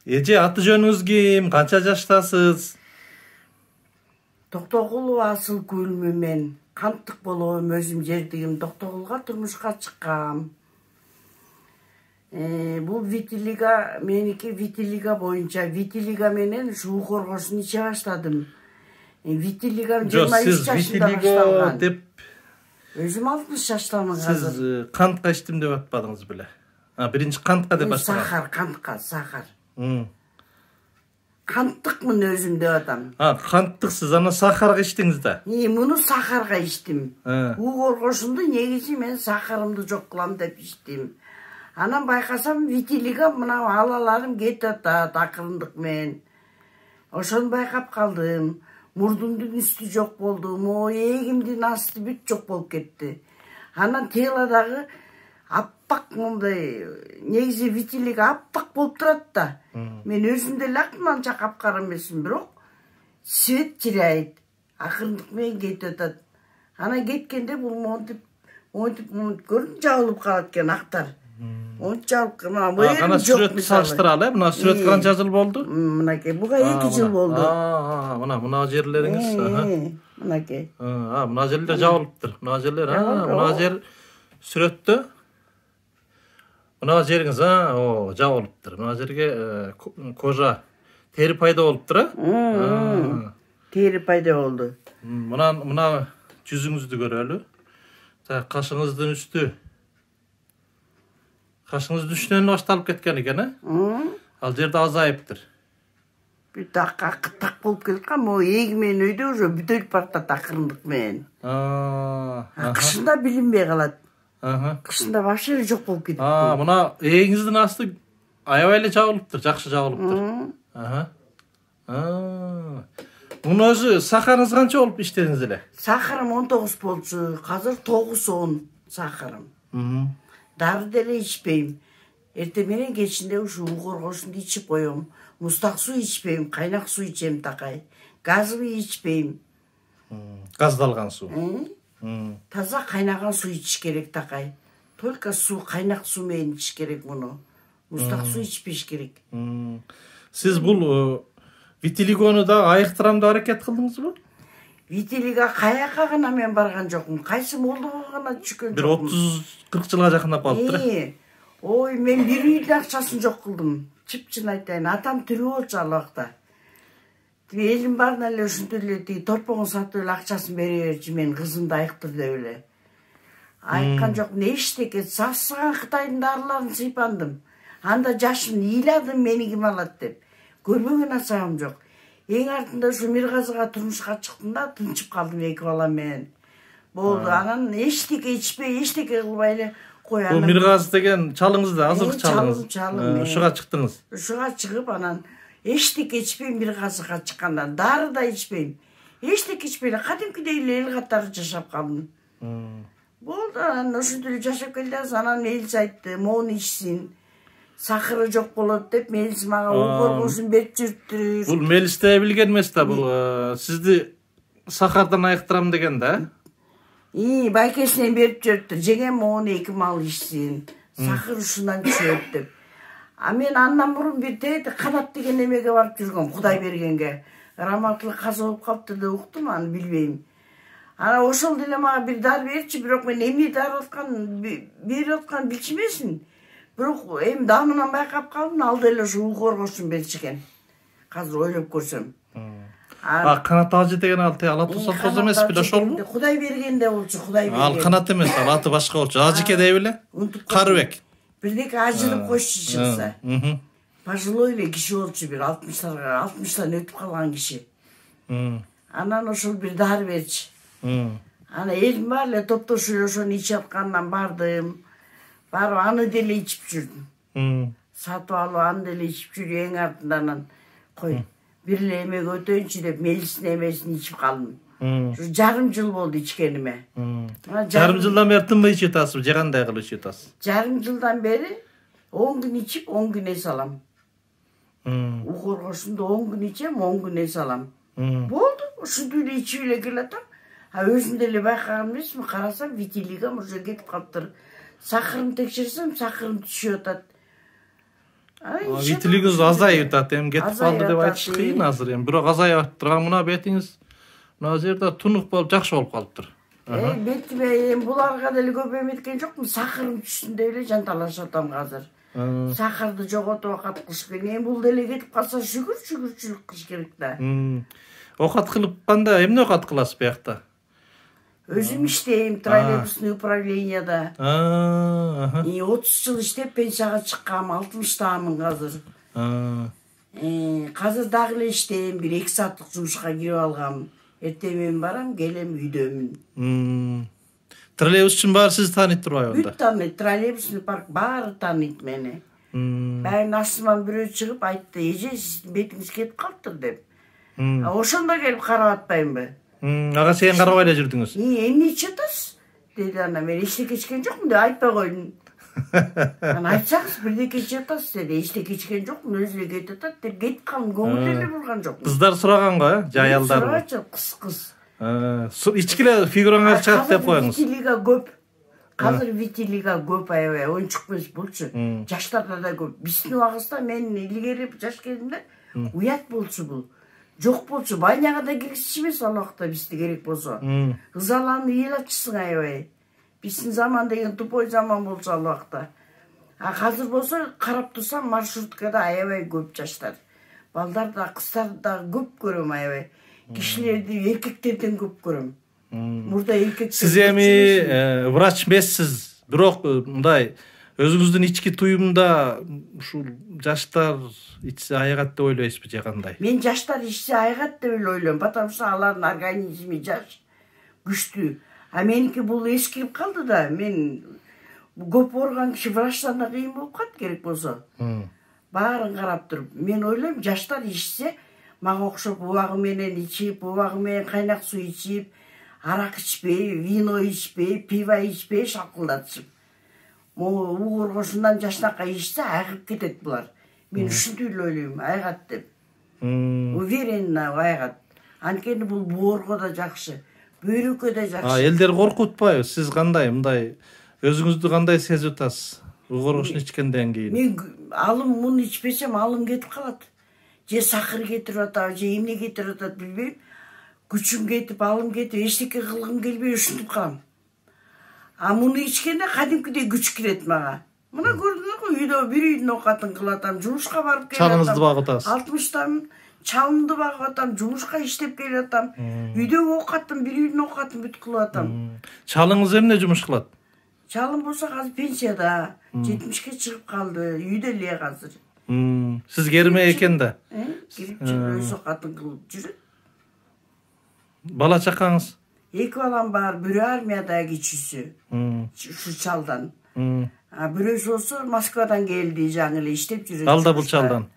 Эже, аты жөнүңүз ким? Канча жаштасыз? Токтогулова Асылгүл мен канттык болобум, өзүм жердигим Токтогулга турмушка чыккам. Бул витилига, меники витилига боюнча, витилига менен ушу коргосун иче баштадым. Витилигам 23 жашында башталган. Деп Өзүм 60 жаштамын азыр. сиз кантка ичтим деп атпадыңыз беле? Биринчи кантка деп баштаган. Сахар, кантка, сахар. Канттыкмын өзүм деп атам. Канттыксыз, ана сахарга ичтиңиз да. Муну сахарга ичтим. У коргошунду негизи мен сахарымды жок кылам деп ичтим. Анан байкасам витилига мына алаларым кетип атат акырындык менен. Ошону байкап калдым. Мурдумдун үстү жок болду, эгимдин асты бүт жок болуп кетти. Анан теладагы аппак мындай, негизи витилига аппак болуп турат да. Мен өзүм деле акман чакап кара эмесмин, бирок свет жирайт, акырындык менен кетип атат. Анан кеткенде бул монтип көрүп жабылып калат экен актар. Жабылып Ана сүрөттү салыштыралы, мына сүрөт канча жыл болду? Мынакей, буга 2 жыл болду. Мына жерлериңиз. Мынакей. Мына жерлер жабылыптыр. Мына жерлер, мына жер сүрөттө. Мына жериңиз, жабылыптыр. Мына жерге кожа, тери пайда болуптур, Тери пайда болду. Мына жүзүңүздү көрөлү. Кашыңыздын үстү. Кашыңыздын үстүнөн башталып кеткен экен, Ал жерде азайыптыр. Бир так болуп кеткан, эги менен өйдө уже бүтөлүп баратат акырындык менен. Кышында билинбей калат. Кышында вообще жок болуп кетип. Мына эгиңиздин асты аябай эле жабылыптыр, жакшы жабылыптыр. Муну өзү сахарыңыз канча болуп иштедиңиз эле? Сахарым 19 болчу, азыр 9-10 сахарым. Дары деле ичпейм. Эртең менен кечинде ушу коргошунду ичип коем. Мустак суу ичпейм, кайнак суу ичем такай. Газовый ичпейм. Газдалган суу. Таза кайнаган суу ичиш керек такай. Только суу, кайнак суу менен ичиш керек муну. Мустак суу ичпеш керек. Сиз бул витилигону да айыктырамды аракет кылдыңызбы? Витилига каяка гана мен барган жокмун. Кайсы молдого гана түшкөн жокмун. Бир 30-40 жылга жакындап калыптыр. Ой, мен бир үйдүн акчасын жок кылдым. Чып-чын айтайын, атам тирүү болчу ал убакта. Элим баарына эле ушинтип эле тиги торпогун сатып эле акчасын бере берчү, мен кызымды айыктыр деп эле. Айткан жокмун, эчтеке сасыган Кытайдын дарыларын сыйпандым. Анда жашым ыйладым, мени ким алат деп. Көрбөгөн ачагым жок. Эң артында ушу Миргазыга турмушка чыктым да, тынчып калдым 2 балам менен. Болду, анан эчтеке ичпей, эчтеке кылбай эле коям. Бул Миргазы деген чалыңыз да, азыркы чалыңыз. Ушуга чыктыңыз. Ушуга чыгып, анан эчтеке ичпейм, Миргазыга чыккандан, дары да ичпейм. Эчтеке ичпей эле кадимкидей эле эл катары жашап калдым. Болду, анан ошентип эле жашап келди, анан мелис айтты, моуну ичсин. Сахары жок болот деп мелис мага коргосун берип жүрүптүр. Бул мелисте билген эмес да, бул сизди сахардан айыктырам деген да? Байкесинен берип жүрүптүр. Жеген моуну 2 мал ичсин. Сахар ушундан түшөт деп. Мен андан мурун бир канат деген эмеге барып жүргөм, Кудай бергенге. Раматылык каза болуп калыптыр деп уктум, аны билбейм. Ана ошол деле мага бир дар берчи, бирок мен эмне дар берип атканын билчүмесин. Бирок эми дамынан байкап калдым, ал деле ушу коргосун беришкен. Азыр ойлоп көрсөм. Канат ажы деген ала тусал коз эмес беле, ошолбу? Кудай бергенде болчу, Кудай берген. Ал канат эмес, ал аты башка болчу. Ажыке дей беле? Карыбек. Бирдеке ажырып койчу чыкса. Пожилой эле киши болчу, бир 60-тан өтүп калган киши. Анан ошол бир дар берчи. Ана элим бар эле топтошуп эле ошону ичип аткандан бардым. Барып аны деле ичип жүрдүм. Сатып алып аны деле ичип жүрүп, эң артынан кой бир эле эмеге өтөйүнчү деп мелистин эмесин ичип калдым. Жарым жыл болду ичкениме. Жарым жылдан бери тынбай ичип атасызбы, же кандай кылып ичип атасыз? Жарым жылдан бери 10 күн ичип, 10 күн эс алам. Коргошунду 10 күн ичем, 10 күн эс алам. Болду, ушинтип эле ичип эле келатам. Өзүм деле байкаган эмесмин, карасам витилигам уже кетип калыптыр. Сахарын текшерсем, сахарым түшүп атат. Витилигиңиз азайып атат, эми кетип калды деп айтыш кыйын азыр эми. Бирок азайып турган мына бетиңиз мына жерде тунук болуп жакшы болуп калыптыр. Бетиме эми буларга деле көп эметкен жокмун, сахарым түшүндө эле жанталашып атам азыр. Сахарды жоготуп окат кылыш керек. Эми бул деле кетип калса шүгүрчүлүк кылыш керек да. Окат кылып канда эмне окат кыласыз биякта? Өзүм иштейм троллейбусный управленияда. 30 жыл иштеп пенсияга чыккам, 60-таамын азыр. Азыр дагы эле иштейм, 1-2 сааттык жумушка кирип алгам. Эртең мен барам, келем үйдөмүн. Троллейбусчун баары сизди тааныйт турбайбы анда? Бүт тааныйт, троллейбусный парк баары тааныйт мени. Баягы астыман бирөө чыгып айтты, эже сиздин бетиңиз кетип калыптыр деп. Ошондо келип карап атпаймынбы? Ага сен карабай эле жүрдүңүз. Эмне ичип атасыз? Деди ана, мен эчтеке ичкен жокмун деп айтпай койдум. Ана айтсаңыз бирдеке ичип атасыз деди, эчтеке ичкен жокмун, өзү эле кетип атат деп кетип калдым, көңүл эле бурган жокмун. Кыздар сураган го, жаялдар. Сурачы, кыз. Ичкиле фигураңар чыгат деп коюңуз. Витилига көп. Азыр витилига көп аябай, ойынчук эмес булчу. Жаштарда да көп. Биздин убагыбызда мен илгери жаш кезимде уят болчу бул. Жок болчу, баняга да киргизишпес ал убакта бизде керек болсо. Ызаланып ыйлачысың аябай. Биздин заман деген тупой заман болчу ал убакта. Азыр болсо карап турсам маршруткада аябай көп жаштар. Балдар да, кыздар да көп көрөм аябай. Кишилерди эркектерден көп көрөм. Мурда эркектер. Сиз эми врач эмессиз, бирок мындай өзүңүздүн ички туюмда ушул жаштар ичсе айыгат деп ойлойсузбу же кандай? Мен жаштар ичсе айыгат деп эле ойлойм, потому что алардын организми жаш, күчтүү. А меники бул эскирип калды да, мен көп ооруган киши врачтан да кыйын болуп калат керек болсо. Баарын карап туруп, мен ойлойм жаштар ичсе, мага окшоп убагы менен ичип, убагы менен кайнак суу ичип, арак ичпей, вино ичпей, пиво ичпей, шалкылдатышып. Могу коргошундан жашнакка ичсе айыгып кетет булар. Мен ушинтип эле ойлойм, айыгат деп. Уверенно айыгат. Анткени бул боорго да жакшы, бөйрөккө да жакшы. Элдер коркутпайбы? Сиз кандай, мындай өзүңүздү кандай сезип атасыз? Коргошун ичкенден кийин. Мен алым муну ичпесем алым кетип калат. Же сахар кетирип атат, же эмне кетирип атат билбейм. Күчүм кетип, алым кетип, эчтеке кылгым келбей ушинтип калам. А муну ичкенде кадимкидей күч кирет мага. Мына көрдүңөрбү, үйдө бир үйдүн окатын кылып атам, жумушка барып келип атам. Чалыңызды багып атасыз. 60-тамын, чалымды багып атам, жумушка иштеп келип атам. Үйдө окатын, бир үйдүн окатын бүт кылып атам. Чалыңыз эмне жумуш кылат? Чалым болсо азыр пенсияда, 70ке чыгып калды, үйдө эле азыр. Сиз керме экен да. Кирип жүрүп, өз окатын кылып жүрөт. Бала чакаңыз? 2 балам бар, бирөө армияда кичүүсү. Ушу чалдан. Бирөөсү болсо Москвадан келди, жаңы эле иштеп жүрөт. Ал да бул чалдан.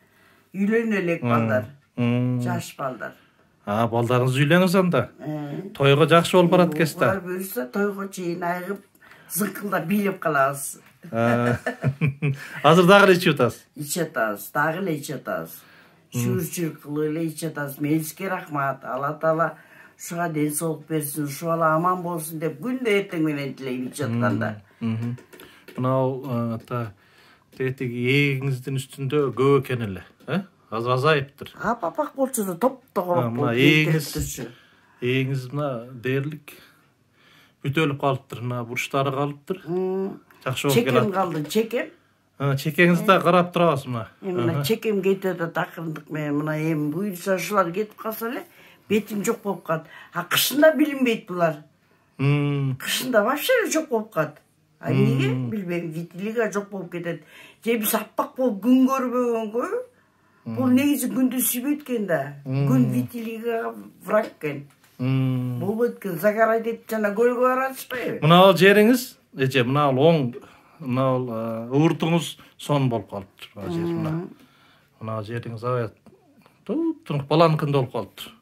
Үйлөнө элек балдар. Жаш балдар. Балдарыңыз үйлөнөсү анда. Тойго жакшы болуп барат экенсиз да. Бар буюрса тойго чейин айыгып, зыңкылдап бийлеп калабыз. Азыр дагы эле ичип атасыз? Ичип атабыз, дагы эле ичип атабыз. Шүрчүр кылып эле ичип атабыз. Мелиске рахмат. Алла Таала ушуга ден соолук берсин, ушу бала аман болсун деп күндө эртең менен тилейм ичип атканда. Мынау тетиги ээңиңиздин үстүндө көп экен эле, азыр азайыптыр. Апак болчу да топ-тогорок болуп кетиптирчү. Ээңиз мына дээрлик бүтөлүп калыптыр, мына бурчтары калыптыр. Жакшы болуп келат. Чекем калды, чекем. Чекеңизди да карап турабыз мына. Мына чекем кетип атат акырындык менен, мына эми буюрса ушулар кетип калса эле бетим жок болуп калат. Кышында билинбейт булар. Кышында вообще жок болуп калат. Эмнеге билбейм, витилига жок болуп кетет. Же биз аппак болуп күн көрбөгөнгө, бул негизи күндү сүйбөйт экен да. Күн витилигага враг экен. Болбойт экен, загорать этип жана көлгө баратышпайбы? Мына жериңиз, эже, мына оң, мына ууртуңуз сон болуп калыптыр. Мына жериңиз аябай туп-турук баланыкындай болуп калыптыр.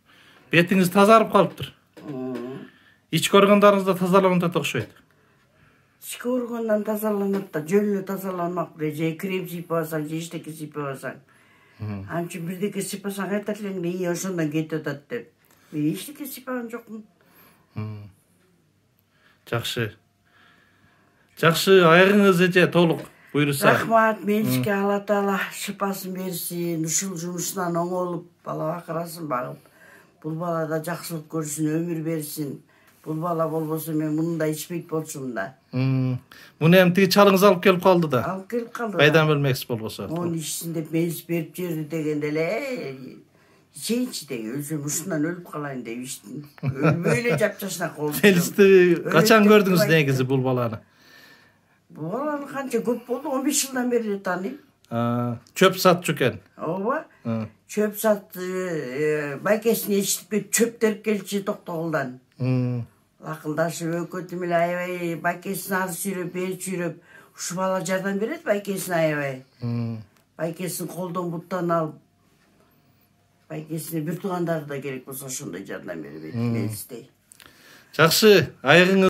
Бетиңиз тазарып калыптыр. Ички органдарыңызда тазаланат окшойт. Ички органдан тазаланат да, жөн эле тазаланмак эле, же крем сыйпап алсаң, же эчтеке сыйпап алсаң. Анчы бирдеке сыйпасаң айтат элең, ошондон кетип атат деп. Мен эчтеке сыйпаган жокмун. Жакшы. Жакшы, айыгыңыз эже толук Буйруса. Рахмат, Мелишке Алла Таала шыпасын берсин, ушул жумушунан оңолуп, бала акырасын багып, бул бала да жакшылык көрсүн, өмүр берсин. Бул бала болбосо мен мындай ичпейт болчумун да. Муну эми тиги чалыңыз алып келип калды да. Алып келип калды. Кайдан билмекчи болбосо. Onu içsin деп мейіз беріп жерді дегенде içeyinçi de özüm ушундан өлүп калайын деп içtim. Böyle жапжашнак болду. Мелисти качан көрдүңүз негизи бул баланы? Бул баланы канча көп болду, 15 жылдан бери тааныйм. Чөп сатчу экен. Ооба. Чөп сатты, байкесин ичип кетип чөп терип келчи Токтогулдан. Акылдашып өкөтүм эле аябай байкесин ары сүйрөп, бери сүйрөп, ушу бала жардам берет байкесине аябай. Байкесин колдон буттан алып, байкесине бир туугандары да керек болсо ошондой жардам берет. Мелистей. Жакшы, айыгыңыз